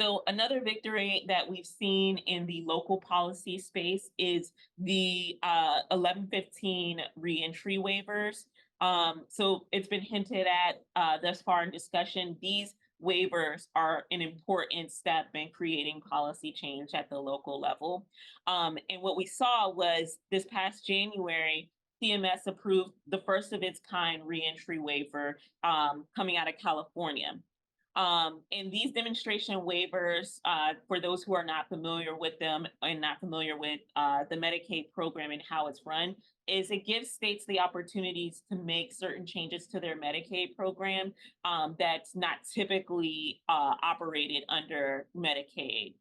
So another victory that we've seen in the local policy space is the 1115 reentry waivers. So it's been hinted at thus far in discussion. These waivers are an important step in creating policy change at the local level. And what we saw was this past January, CMS approved the first of its kind reentry waiver coming out of California. And these demonstration waivers, for those who are not familiar with them and not familiar with the Medicaid program and how it's run, is it gives states the opportunities to make certain changes to their Medicaid program that's not typically operated under Medicaid.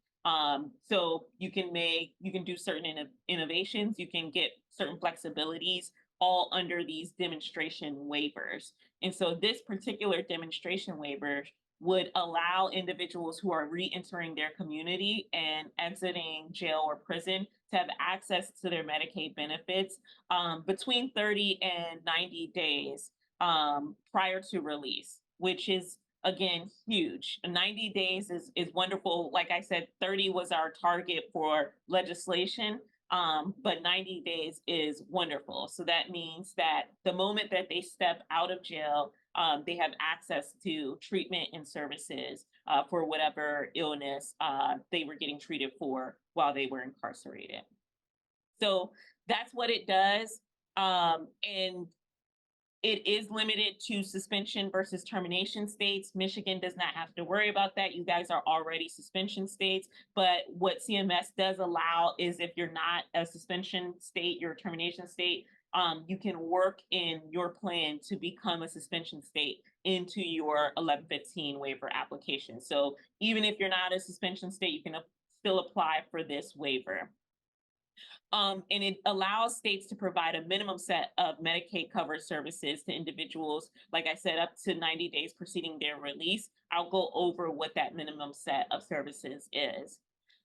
So you can do certain innovations, you can get certain flexibilities all under these demonstration waivers. And so this particular demonstration waiver would allow individuals who are re-entering their community and exiting jail or prison to have access to their Medicaid benefits between 30 and 90 days prior to release, which is again huge. 90 days is wonderful. Like I said, 30 was our target for legislation. But 90 days is wonderful. So that means that the moment that they step out of jail, they have access to treatment and services for whatever illness they were getting treated for while they were incarcerated. So that's what it does. And it is limited to suspension versus termination states. Michigan does not have to worry about that. You guys are already suspension states. But what CMS does allow is if you're not a suspension state, you're a termination state, you can work in your plan to become a suspension state into your 1115 waiver application. So even if you're not a suspension state, you can still apply for this waiver. And it allows states to provide a minimum set of Medicaid covered services to individuals, like I said, up to 90 days preceding their release. I'll go over what that minimum set of services is.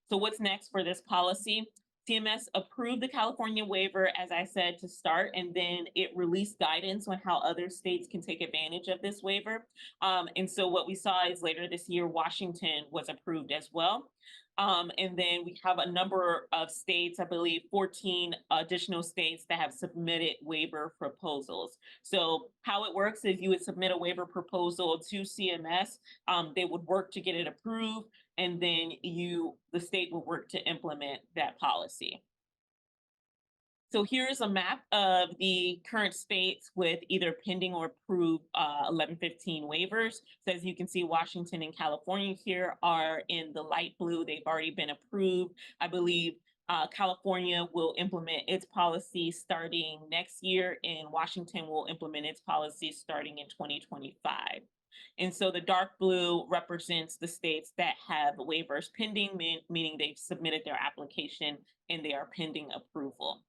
So what's next for this policy? CMS approved the California waiver, as I said, to start, and then it released guidance on how other states can take advantage of this waiver. And so what we saw is later this year, Washington was approved as well. And then we have a number of states, I believe 14 additional states that have submitted waiver proposals. So how it works is you would submit a waiver proposal to CMS. They would work to get it approved, and then the state will work to implement that policy. So here's a map of the current states with either pending or approved 1115 waivers. So as you can see, Washington and California here are in the light blue. They've already been approved. I believe California will implement its policy starting next year, and Washington will implement its policy starting in 2025. And so the dark blue represents the states that have waivers pending, meaning they've submitted their application and they are pending approval.